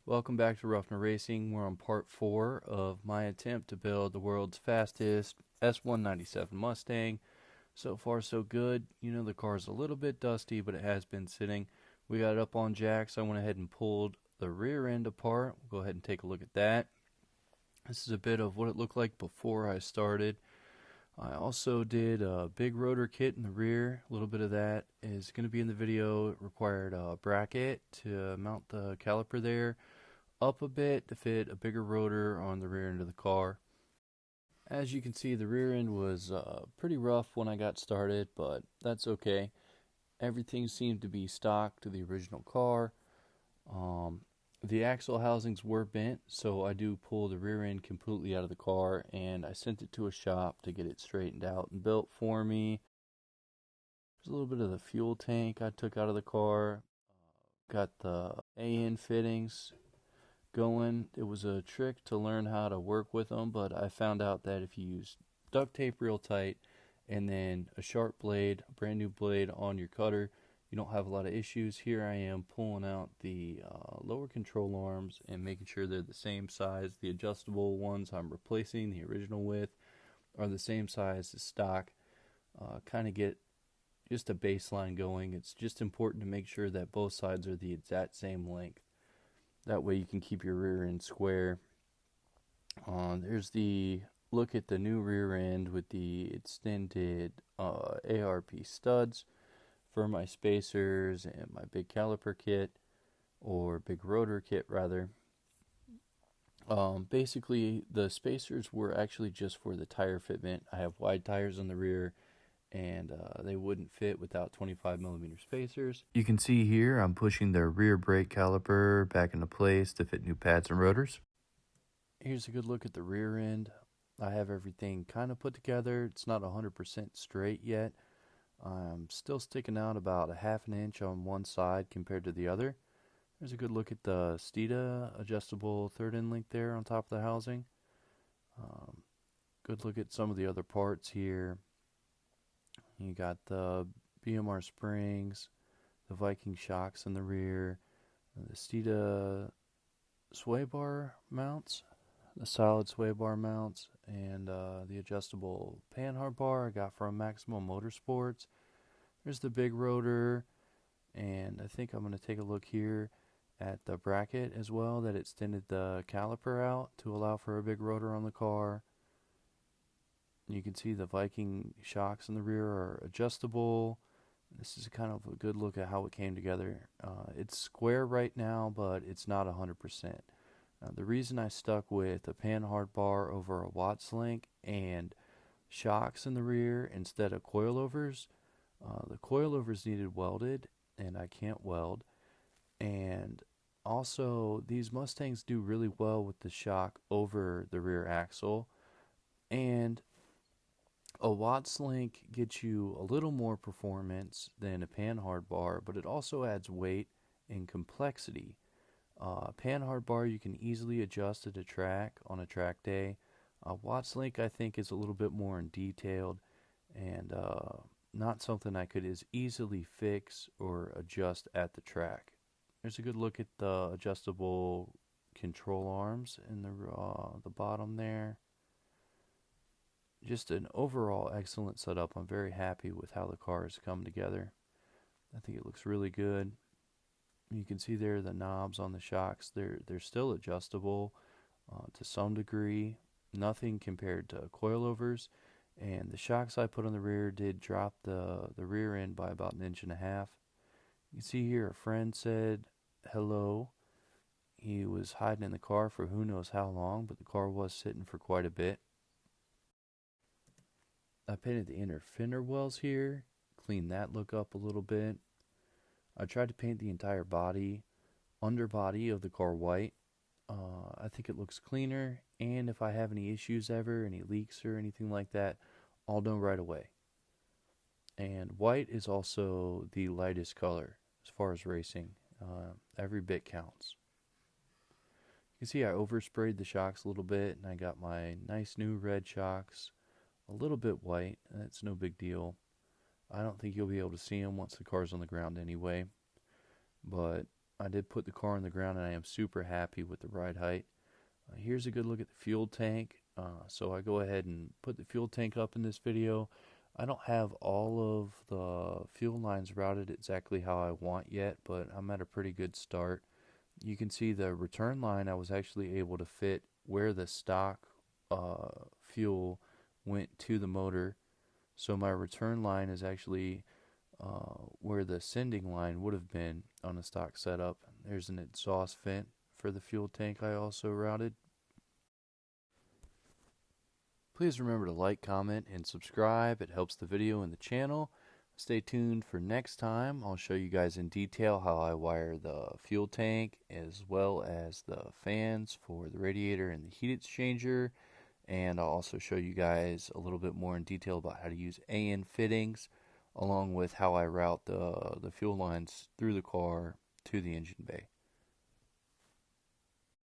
Welcome back to Ruffner Racing. We're on part 4 of my attempt to build the world's fastest S197 Mustang. So far so good. You know, the car's a little bit dusty, but it has been sitting. We got it up on jacks. I went ahead and pulled the rear end apart. We'll go ahead and take a look at that. This is a bit of what it looked like before I started. I also did a big rotor kit in the rear. A little bit of that is going to be in the video. It required a bracket to mount the caliper there up a bit to fit a bigger rotor on the rear end of the car. As you can see, the rear end was pretty rough when I got started, but that's okay. Everything seemed to be stock to the original car. The axle housings were bent, so I do pull the rear end completely out of the car, and I sent it to a shop to get it straightened out and built for me. There's a little bit of the fuel tank I took out of the car. Got the AN fittings going. It was a trick to learn how to work with them, but I found out that if you use duct tape real tight and then a sharp blade, a brand new blade on your cutter, you don't have a lot of issues. Here I am pulling out the lower control arms and making sure they're the same size. The adjustable ones I'm replacing the original with are the same size as stock. Kind of get just a baseline going. It's just important to make sure that both sides are the exact same length. That way you can keep your rear end square. There's the look at the new rear end with the extended ARP studs for my spacers and my big caliper kit, or big rotor kit rather. Basically, the spacers were actually just for the tire fitment. I have wide tires on the rear, and they wouldn't fit without 25mm spacers. You can see here I'm pushing the rear brake caliper back into place to fit new pads and rotors. Here's a good look at the rear end. I have everything kind of put together. It's not 100% straight yet. I'm still sticking out about a half an inch on one side compared to the other. There's a good look at the Steeda Adjustable third end link there on top of the housing. Good look at some of the other parts here. You got the BMR springs, the Viking shocks in the rear, the Steeda sway bar mounts, the solid sway bar mounts, and the adjustable pan hard bar I got from Maximum Motorsports. There's the big rotor, and I think I'm going to take a look here at the bracket as well that extended the caliper out to allow for a big rotor on the car. You can see the Viking shocks in the rear are adjustable. This is kind of a good look at how it came together. It's square right now, but it's not 100%. The reason I stuck with a pan hard bar over a Watts link and shocks in the rear instead of coilovers, the coilovers needed welded, and I can't weld. And also, these Mustangs do really well with the shock over the rear axle. And a Watts link gets you a little more performance than a pan hard bar, but it also adds weight and complexity. Pan hard bar you can easily adjust at a track on a track day. Watts link I think is a little bit more in detailed and not something I could as easily fix or adjust at the track. There's a good look at the adjustable control arms in the bottom there. Just an overall excellent setup. I'm very happy with how the car has come together. I think it looks really good. You can see there the knobs on the shocks. They're still adjustable to some degree. Nothing compared to coilovers. And the shocks I put on the rear did drop the rear end by about 1.5 inches. You can see here a friend said hello. He was hiding in the car for who knows how long, but the car was sitting for quite a bit. I painted the inner fender wells here, cleaned that look up a little bit. I tried to paint the entire body, underbody of the car white. I think it looks cleaner, and if I have any issues ever, any leaks or anything like that, I'll know right away. And white is also the lightest color as far as racing. Every bit counts. You can see I oversprayed the shocks a little bit, and I got my nice new red shocks a little bit white. That's no big deal. I don't think you'll be able to see them once the car's on the ground anyway. But I did put the car on the ground, and I am super happy with the ride height. Here's a good look at the fuel tank. So I go ahead and put the fuel tank up in this video. I don't have all of the fuel lines routed exactly how I want yet, but I'm at a pretty good start. You can see the return line I was actually able to fit where the stock fuel went to the motor. So my return line is actually where the sending line would have been on a stock setup. There's an exhaust vent for the fuel tank I also routed. Please remember to like, comment, and subscribe. It helps the video and the channel. Stay tuned for next time. I'll show you guys in detail how I wire the fuel tank as well as the fans for the radiator and the heat exchanger. And I'll also show you guys a little bit more in detail about how to use AN fittings, along with how I route the fuel lines through the car to the engine bay.